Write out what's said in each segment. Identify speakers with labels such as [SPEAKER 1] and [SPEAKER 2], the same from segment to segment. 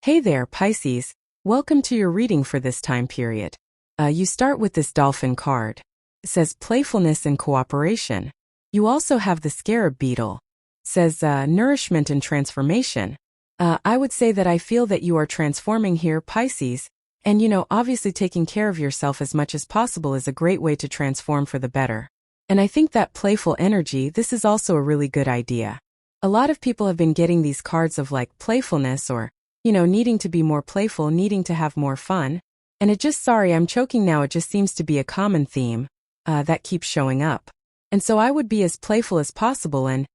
[SPEAKER 1] Hey there, Pisces. Welcome to your reading for this time period. You start with this dolphin card. It says playfulness and cooperation. You also have the scarab beetle. It says nourishment and transformation. I would say that I feel that you are transforming here, Pisces. And obviously taking care of yourself as much as possible is a great way to transform for the better. And I think that playful energy, this is also a really good idea. A lot of people have been getting these cards of like playfulness or needing to be more playful, needing to have more fun. And sorry, I'm choking now, it just seems to be a common theme that keeps showing up. And so I would be as playful as possible and,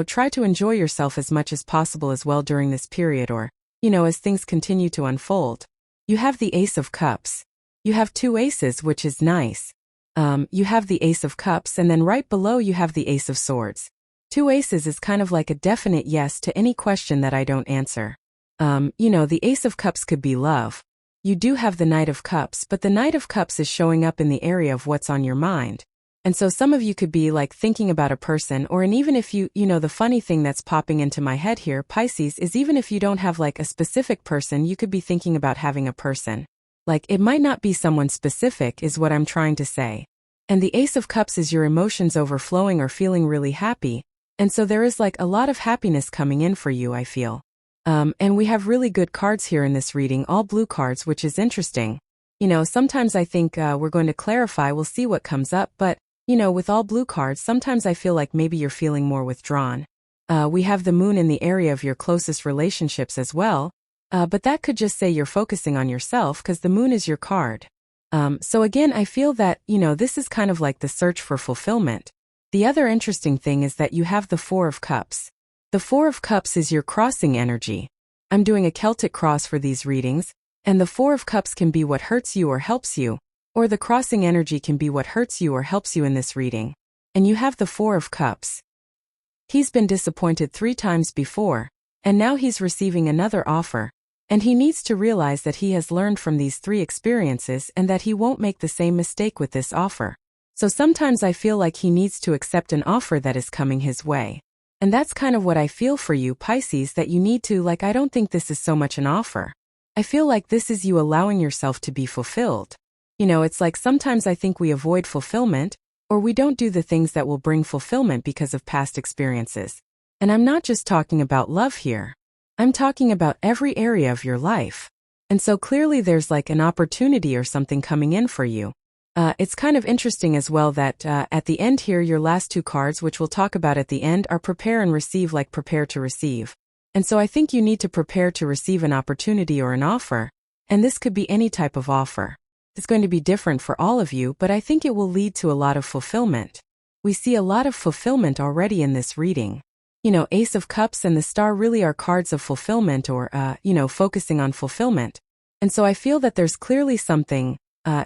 [SPEAKER 1] try to enjoy yourself as much as possible as well during this period or, as things continue to unfold. You have the Ace of Cups. You have two aces, which is nice. You have the Ace of Cups and then right below you have the Ace of Swords. Two aces is kind of like a definite yes to any question that I don't answer. The Ace of Cups could be love. You do have the Knight of Cups, but the Knight of Cups is showing up in the area of what's on your mind. And so some of you could be like thinking about a person and even if the funny thing that's popping into my head here, Pisces, is even if you don't have like a specific person, you could be thinking about having a person. Like it might not be someone specific is what I'm trying to say. And the Ace of Cups is your emotions overflowing or feeling really happy. And so there is like a lot of happiness coming in for you, I feel. And we have really good cards here in this reading, all blue cards, which is interesting. Sometimes I think we're going to clarify, we'll see what comes up, but, with all blue cards, sometimes I feel like maybe you're feeling more withdrawn. We have the moon in the area of your closest relationships as well, but that could just say you're focusing on yourself because the moon is your card. So again, I feel that, this is kind of like the search for fulfillment. The other interesting thing is that you have the Four of Cups. The Four of Cups is your crossing energy. I'm doing a Celtic cross for these readings, and the Four of Cups can be what hurts you or helps you, or the crossing energy can be what hurts you or helps you in this reading. And you have the Four of Cups. He's been disappointed 3 times before, and now he's receiving another offer, and he needs to realize that he has learned from these 3 experiences and that he won't make the same mistake with this offer. So sometimes I feel like he needs to accept an offer that is coming his way. And that's kind of what I feel for you, Pisces, that you need to, I don't think this is so much an offer. I feel like this is you allowing yourself to be fulfilled. It's like sometimes I think we avoid fulfillment, or we don't do the things that will bring fulfillment because of past experiences. And I'm not just talking about love here. I'm talking about every area of your life. And so clearly there's like an opportunity or something coming in for you. It's kind of interesting as well that at the end here, your last 2 cards, which we'll talk about at the end, are prepare and receive, like prepare to receive. And so I think you need to prepare to receive an opportunity or an offer. And this could be any type of offer. It's going to be different for all of you, but I think it will lead to a lot of fulfillment. We see a lot of fulfillment already in this reading. Ace of Cups and the Star really are cards of fulfillment or, focusing on fulfillment. And so I feel that there's clearly something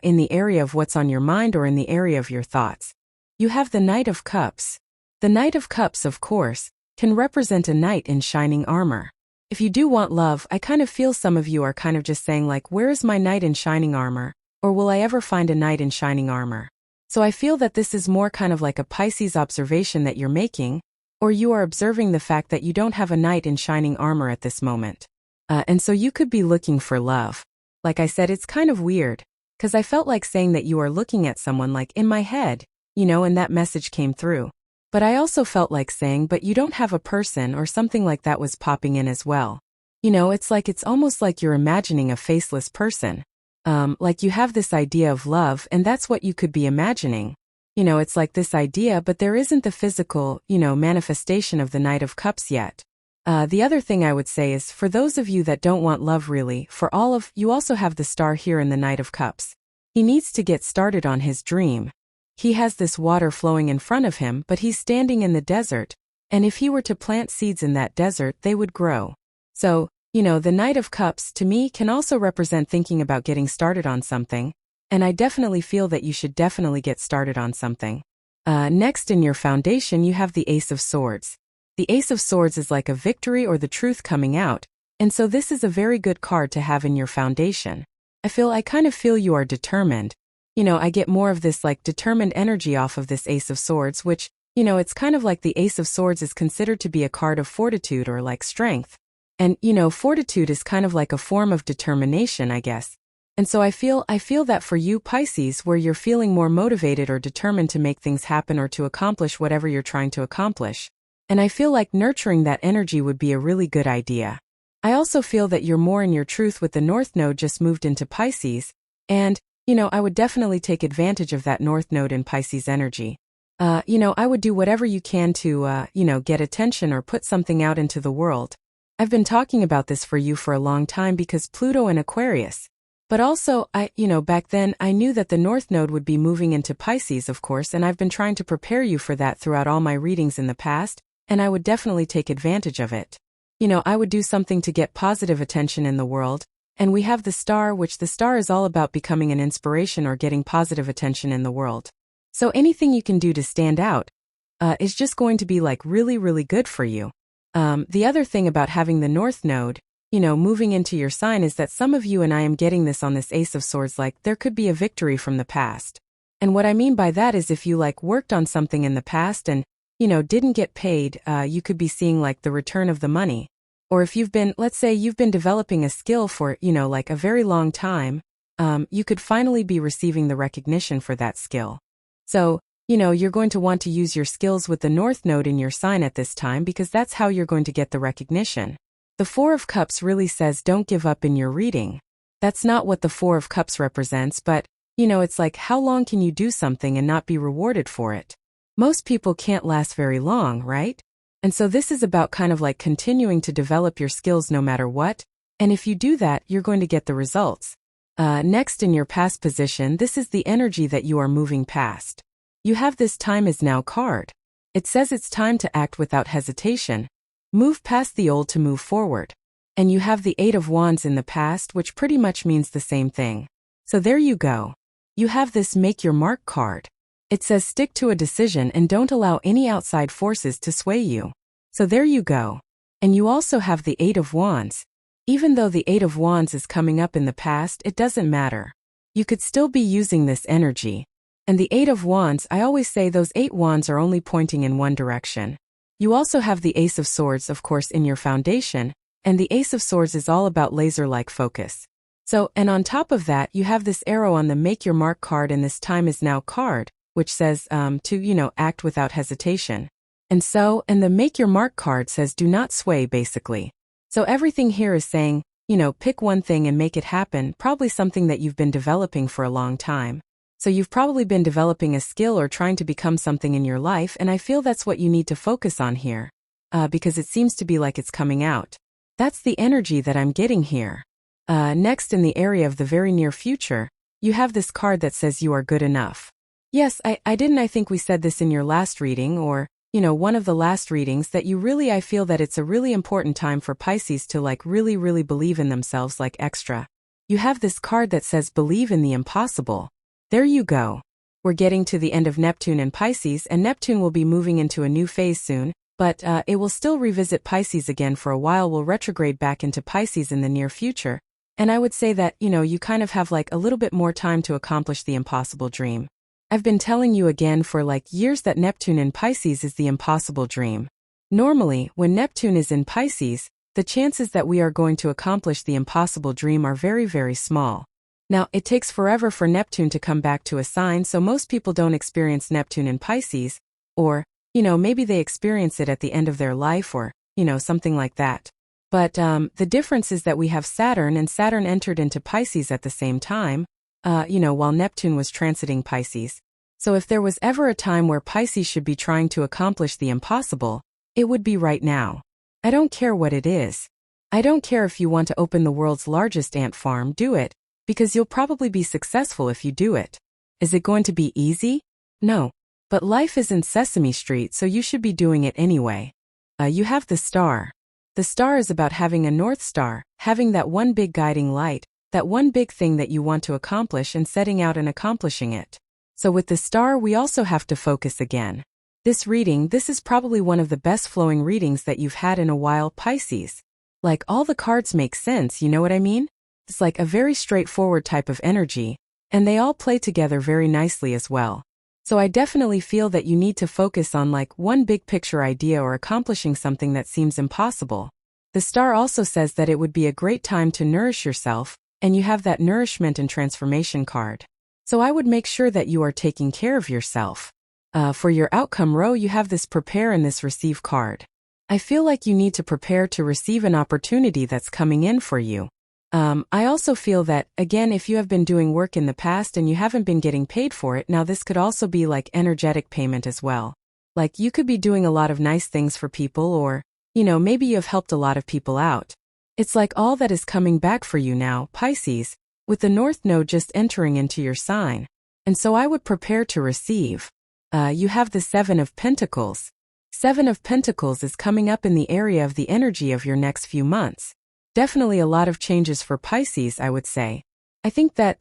[SPEAKER 1] in the area of what's on your mind or in the area of your thoughts. You have the Knight of Cups. The Knight of Cups, of course, can represent a knight in shining armor. If you do want love, I kind of feel some of you are kind of just saying like, where is my knight in shining armor? Or will I ever find a knight in shining armor? So I feel that this is more kind of like a Pisces observation that you're making, or you are observing the fact that you don't have a knight in shining armor at this moment. And so you could be looking for love. Like I said, it's kind of weird. Because I felt like saying that you are looking at someone like in my head, and that message came through. But I also felt like saying, but you don't have a person or something like that was popping in as well. It's almost like you're imagining a faceless person. Like you have this idea of love and that's what you could be imagining. It's like this idea, but there isn't the physical, manifestation of the Knight of Cups yet. The other thing I would say is, for those of you that don't want love really, for all of you also have the Star here in the Knight of Cups. He needs to get started on his dream. He has this water flowing in front of him, but he's standing in the desert, and if he were to plant seeds in that desert, they would grow. So, the Knight of Cups, to me, can also represent thinking about getting started on something, and I definitely feel that you should definitely get started on something. Next in your foundation, you have the Ace of Swords. The Ace of Swords is like a victory or the truth coming out, and so this is a very good card to have in your foundation. I kind of feel you are determined. I get more of this like determined energy off of this Ace of Swords, which, it's kind of like the Ace of Swords is considered to be a card of fortitude or like strength. And, fortitude is kind of like a form of determination, I guess. And so I feel that for you, Pisces, where you're feeling more motivated or determined to make things happen or to accomplish whatever you're trying to accomplish. And I feel like nurturing that energy would be a really good idea. I also feel that you're more in your truth with the North Node just moved into Pisces, and, I would definitely take advantage of that North Node in Pisces energy. I would do whatever you can to, get attention or put something out into the world. I've been talking about this for you for a long time because Pluto and Aquarius. But also, back then, I knew that the North Node would be moving into Pisces, of course, and I've been trying to prepare you for that throughout all my readings in the past, and I would definitely take advantage of it. I would do something to get positive attention in the world, and we have the star, which the star is all about becoming an inspiration or getting positive attention in the world. So anything you can do to stand out is just going to be like really, really good for you. The other thing about having the North Node, moving into your sign is that some of you, and I am getting this on this Ace of Swords, like there could be a victory from the past. And what I mean by that is if you worked on something in the past and, didn't get paid, you could be seeing the return of the money. Or if let's say you've been developing a skill for, a very long time, you could finally be receiving the recognition for that skill. So, you're going to want to use your skills with the North Node in your sign at this time because that's how you're going to get the recognition. The Four of Cups really says don't give up in your reading. That's not what the Four of Cups represents, but, it's like how long can you do something and not be rewarded for it? Most people can't last very long, right? And so this is about kind of continuing to develop your skills no matter what, and if you do that, you're going to get the results. Next, in your past position, this is the energy that you are moving past. You have this Time is Now card. It says it's time to act without hesitation. Move past the old to move forward. And you have the Eight of Wands in the past, which pretty much means the same thing. So there you go. You have this Make Your Mark card. It says stick to a decision and don't allow any outside forces to sway you. So there you go. And you also have the Eight of Wands. Even though the Eight of Wands is coming up in the past, it doesn't matter. You could still be using this energy. And the Eight of Wands, I always say those 8 wands are only pointing in one direction. You also have the Ace of Swords, of course, in your foundation, and the Ace of Swords is all about laser-like focus. So, and on top of that, you have this arrow on the Make Your Mark card and this Time is Now card, which says, to, act without hesitation. And the Make Your Mark card says do not sway, basically. So everything here is saying, pick one thing and make it happen, probably something that you've been developing for a long time. So you've probably been developing a skill or trying to become something in your life, and I feel that's what you need to focus on here. Because it seems to be like it's coming out. That's the energy that I'm getting here. Next, in the area of the very near future, you have this card that says you are good enough. Yes, I think we said this in your last reading or, one of the last readings that I feel that it's a really important time for Pisces to really, really believe in themselves extra. You have this card that says believe in the impossible. There you go. We're getting to the end of Neptune and Pisces, and Neptune will be moving into a new phase soon, but it will still revisit Pisces again for a while, will retrograde back into Pisces in the near future. And I would say that, you kind of have a little bit more time to accomplish the impossible dream. I've been telling you again for years that Neptune in Pisces is the impossible dream. Normally, when Neptune is in Pisces, the chances that we are going to accomplish the impossible dream are very, very small. Now, it takes forever for Neptune to come back to a sign, so most people don't experience Neptune in Pisces, or, maybe they experience it at the end of their life or, something like that. But the difference is that we have Saturn, and Saturn entered into Pisces at the same time, while Neptune was transiting Pisces. So if there was ever a time where Pisces should be trying to accomplish the impossible, it would be right now. I don't care what it is. I don't care if you want to open the world's largest ant farm, do it. Because you'll probably be successful if you do it. Is it going to be easy? No. But life isn't Sesame Street, so you should be doing it anyway. You have the star. The star is about having a North Star, having that one big guiding light, that one big thing that you want to accomplish and setting out and accomplishing it. So with the star, we also have to focus again. This is probably one of the best flowing readings that you've had in a while, Pisces. All the cards make sense, you know what I mean? It's a very straightforward type of energy, and they all play together very nicely as well. So I definitely feel that you need to focus on one big picture idea or accomplishing something that seems impossible. The star also says that it would be a great time to nourish yourself, and you have that nourishment and transformation card. So I would make sure that you are taking care of yourself. For your outcome row, you have this prepare and this receive card. I feel like you need to prepare to receive an opportunity that's coming in for you. I also feel that, again, if you have been doing work in the past and you haven't been getting paid for it, now this could also be like energetic payment as well. Like you could be doing a lot of nice things for people, or, maybe you have helped a lot of people out. It's like all that is coming back for you now, Pisces, with the North Node just entering into your sign. And so I would prepare to receive. You have the Seven of Pentacles. Seven of Pentacles is coming up in the area of the energy of your next few months. Definitely a lot of changes for Pisces, I would say. I think that,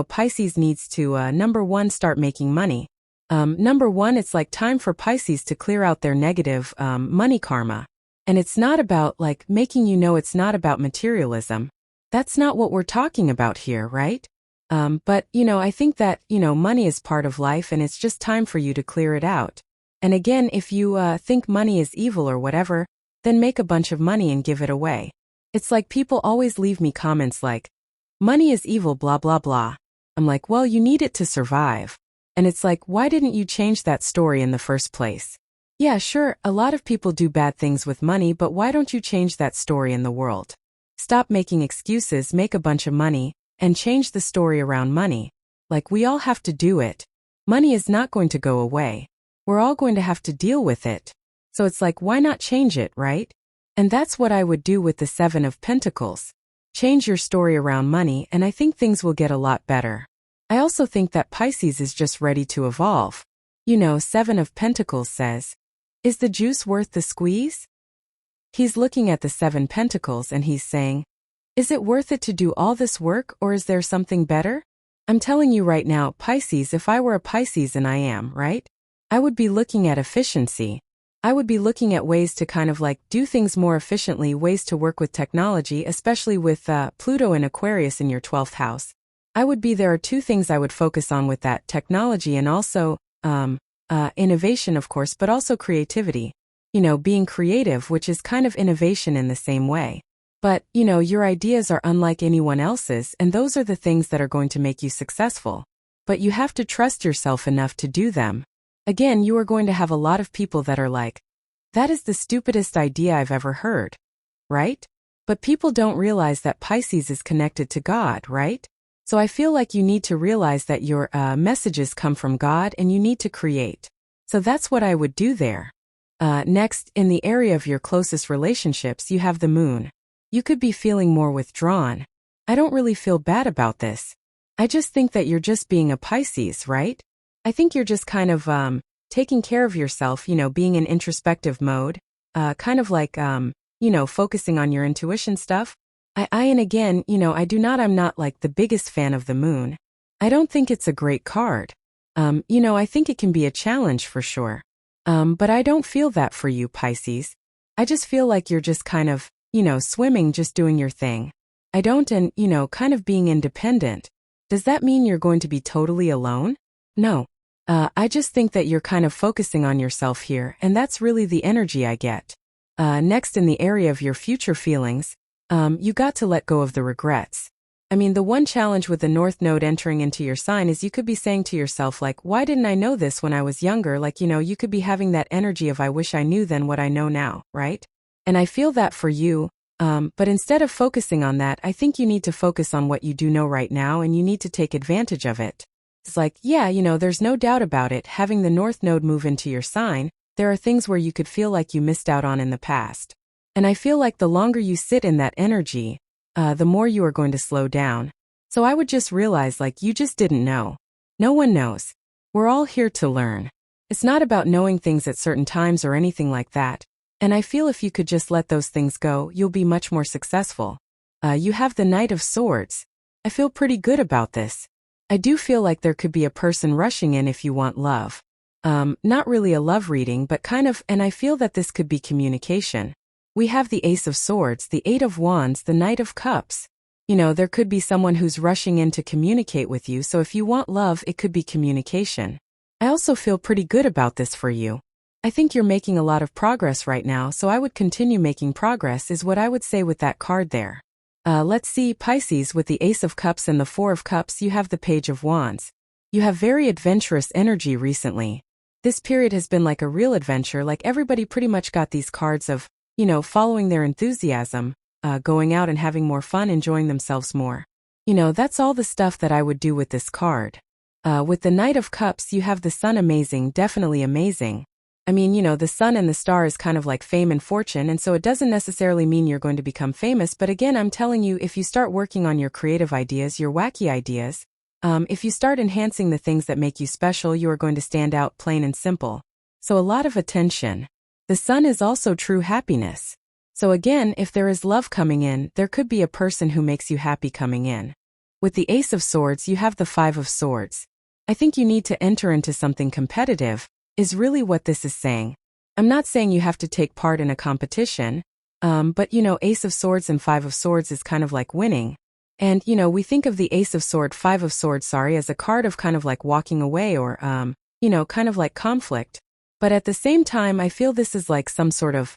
[SPEAKER 1] Pisces needs to, number one, start making money. Number one, it's like time for Pisces to clear out their negative, money karma. And it's not about, like, making it's not about materialism. That's not what we're talking about here, right? But, I think that, money is part of life and it's just time for you to clear it out. And again, if you, think money is evil or whatever, then make a bunch of money and give it away. It's like people always leave me comments like, money is evil, blah, blah, blah. I'm like, well, you need it to survive. And it's like, why didn't you change that story in the first place? Yeah, sure, a lot of people do bad things with money, but why don't you change that story in the world? Stop making excuses, make a bunch of money, and change the story around money. Like, we all have to do it. Money is not going to go away. We're all going to have to deal with it. So it's like, why not change it, right? And that's what I would do with the Seven of Pentacles. Change your story around money, and I think things will get a lot better. I also think that Pisces is just ready to evolve. Seven of Pentacles says, is the juice worth the squeeze? He's looking at the Seven Pentacles and he's saying, is it worth it to do all this work, or is there something better? I'm telling you right now, Pisces, if I were a Pisces, and I am, right? I would be looking at efficiency. I would be looking at ways to kind of like do things more efficiently, ways to work with technology, especially with Pluto and Aquarius in your 12th house. There are two things I would focus on with that: technology and also innovation, of course, but also creativity. Being creative, which is kind of innovation in the same way. But, your ideas are unlike anyone else's, and those are the things that are going to make you successful. But you have to trust yourself enough to do them. Again, you are going to have a lot of people that are like, that is the stupidest idea I've ever heard. Right? But people don't realize that Pisces is connected to God, right? So I feel like you need to realize that your messages come from God and you need to create. So that's what I would do there. Next, in the area of your closest relationships, you have the Moon. You could be feeling more withdrawn. I don't really feel bad about this. I just think that you're just being a Pisces, right? I think you're just kind of taking care of yourself, being in introspective mode, kind of like, focusing on your intuition stuff. And again, I'm not like the biggest fan of the Moon. I don't think it's a great card. I think it can be a challenge for sure. But I don't feel that for you, Pisces. I just feel like you're just kind of, swimming, just doing your thing. I don't, and, kind of being independent. Does that mean you're going to be totally alone? No. I just think that you're kind of focusing on yourself here, and that's really the energy I get. Next, in the area of your future feelings, you got to let go of the regrets. I mean, the one challenge with the North Node entering into your sign is you could be saying to yourself, like, why didn't I know this when I was younger? Like, you could be having that energy of I wish I knew then what I know now, right? And I feel that for you. But instead of focusing on that, I think you need to focus on what you do know right now, and you need to take advantage of it. It's like, yeah, there's no doubt about it. Having the North Node move into your sign, there are things where you could feel like you missed out on in the past. And I feel like the longer you sit in that energy, the more you are going to slow down. So I would just realize, like, you just didn't know. No one knows. We're all here to learn. It's not about knowing things at certain times or anything like that. And I feel if you could just let those things go, you'll be much more successful. You have the Knight of Swords. I feel pretty good about this. I do feel like there could be a person rushing in if you want love. Not really a love reading, but kind of, and I feel that this could be communication. We have the Ace of Swords, the Eight of Wands, the Knight of Cups. There could be someone who's rushing in to communicate with you, so if you want love, it could be communication. I also feel pretty good about this for you. I think you're making a lot of progress right now, so I would continue making progress is what I would say with that card there. Let's see, Pisces, with the Ace of Cups and the Four of Cups, you have the Page of Wands. You have very adventurous energy recently. This period has been like a real adventure, like everybody pretty much got these cards of, following their enthusiasm, going out and having more fun, enjoying themselves more. That's all the stuff that I would do with this card. With the Knight of Cups, you have the Sun. Amazing, definitely amazing. I mean, the sun and the star is kind of like fame and fortune, and so it doesn't necessarily mean you're going to become famous, but again, I'm telling you, if you start working on your creative ideas, your wacky ideas, if you start enhancing the things that make you special, you are going to stand out, plain and simple. So a lot of attention. The Sun is also true happiness. So again, if there is love coming in, there could be a person who makes you happy coming in. With the Ace of Swords, you have the Five of Swords. I think you need to enter into something competitive, is really what this is saying. I'm not saying you have to take part in a competition, but Ace of Swords and Five of Swords is kind of like winning. And, we think of the Ace of Swords, Five of Swords, as a card of kind of like walking away or, kind of like conflict. But at the same time, I feel this is like some sort of,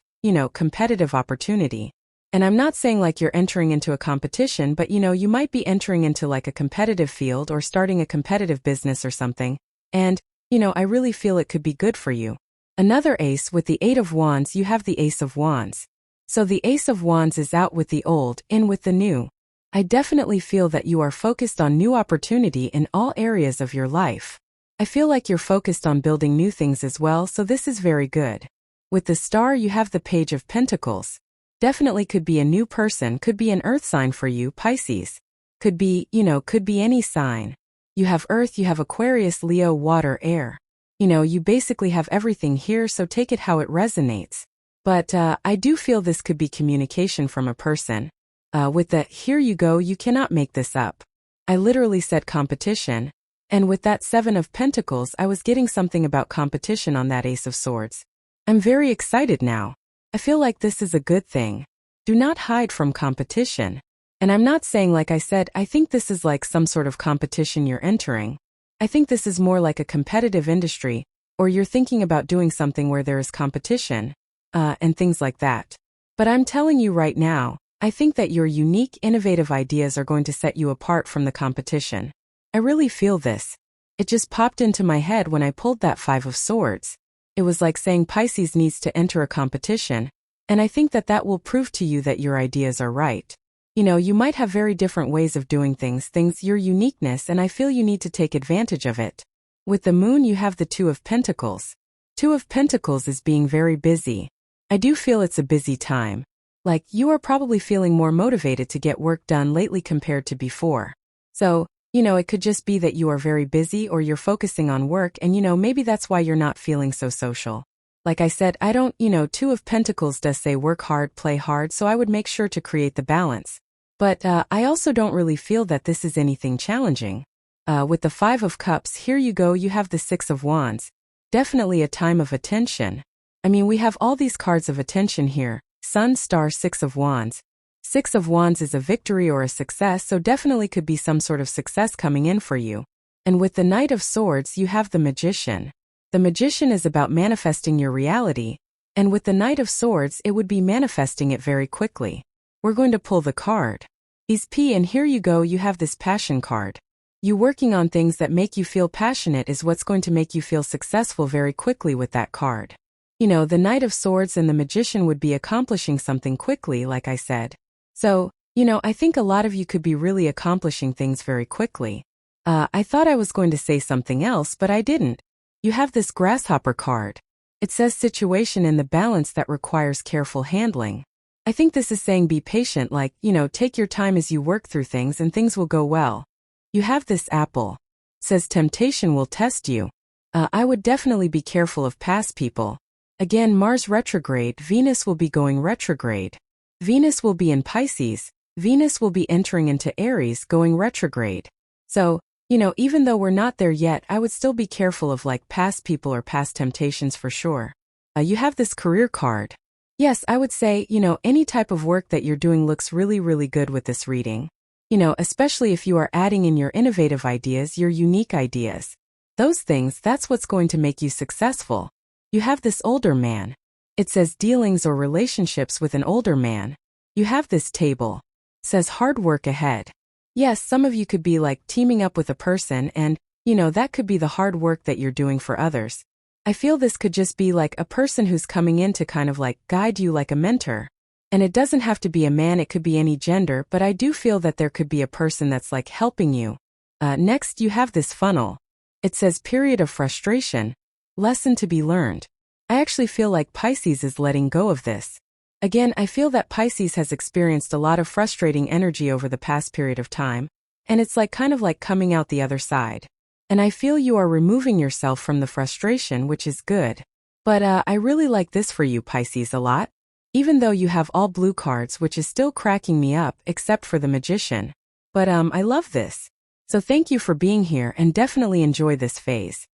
[SPEAKER 1] competitive opportunity. And I'm not saying like you're entering into a competition, but you might be entering into like a competitive field or starting a competitive business or something. And, I really feel it could be good for you. Another ace, with the Eight of Wands, you have the Ace of Wands. So the Ace of Wands is out with the old, in with the new. I definitely feel that you are focused on new opportunity in all areas of your life. I feel like you're focused on building new things as well, so this is very good. With the Star, you have the Page of Pentacles. Definitely could be a new person, could be an earth sign for you, Pisces. Could be any sign. You have Earth, you have Aquarius, Leo, water, air. You basically have everything here, so take it how it resonates. But I do feel this could be communication from a person. With the here you go, you cannot make this up. I literally said competition. And with that Seven of Pentacles, I was getting something about competition on that Ace of Swords. I'm very excited now. I feel like this is a good thing. Do not hide from competition. And I'm not saying, like I said, I think this is like some sort of competition you're entering. I think this is more like a competitive industry, or you're thinking about doing something where there is competition, and things like that. But I'm telling you right now, I think that your unique, innovative ideas are going to set you apart from the competition. I really feel this. It just popped into my head when I pulled that Five of Swords. It was like saying Pisces needs to enter a competition, and I think that that will prove to you that your ideas are right. You might have very different ways of doing things, your uniqueness, and I feel you need to take advantage of it. With the Moon, you have the Two of Pentacles. Two of Pentacles is being very busy. I do feel it's a busy time. Like, you are probably feeling more motivated to get work done lately compared to before. So, it could just be that you are very busy or you're focusing on work and, maybe that's why you're not feeling so social. Like I said, I don't, Two of Pentacles does say work hard, play hard, so I would make sure to create the balance. But I also don't really feel that this is anything challenging. With the Five of Cups, here you go, you have the Six of Wands. Definitely a time of attention. I mean, we have all these cards of attention here. Sun, Star, Six of Wands. Six of Wands is a victory or a success, so definitely could be some sort of success coming in for you. And with the Knight of Swords, you have the Magician. The Magician is about manifesting your reality, and with the Knight of Swords, it would be manifesting it very quickly. We're going to pull the card. And here you go, you have this Passion card. You working on things that make you feel passionate is what's going to make you feel successful very quickly with that card. The Knight of Swords and the Magician would be accomplishing something quickly, like I said. So, I think a lot of you could be really accomplishing things very quickly. I thought I was going to say something else, but I didn't. You have this Grasshopper card. It says situation in the balance that requires careful handling. I think this is saying be patient, like, take your time as you work through things and things will go well. You have this Apple. It says temptation will test you. I would definitely be careful of past people. Again, Mars retrograde, Venus will be going retrograde. Venus will be in Pisces, Venus will be entering into Aries, going retrograde. So, even though we're not there yet, I would still be careful of like past people or past temptations for sure. You have this Career card. Yes, I would say, any type of work that you're doing looks really, really good with this reading. Especially if you are adding in your innovative ideas, your unique ideas. Those things, that's what's going to make you successful. You have this older man. It says dealings or relationships with an older man. You have this table. Says hard work ahead. Yes, some of you could be like teaming up with a person and, that could be the hard work that you're doing for others. I feel this could just be like a person who's coming in to kind of like guide you like a mentor. And it doesn't have to be a man, it could be any gender, but I do feel that there could be a person that's like helping you. Next, you have this funnel. It says period of frustration, lesson to be learned. I actually feel like Pisces is letting go of this. Again, I feel that Pisces has experienced a lot of frustrating energy over the past period of time, and it's like kind of like coming out the other side. And I feel you are removing yourself from the frustration, which is good. But I really like this for you, Pisces, a lot. Even though you have all blue cards, which is still cracking me up, except for the Magician. But I love this. So thank you for being here and definitely enjoy this phase.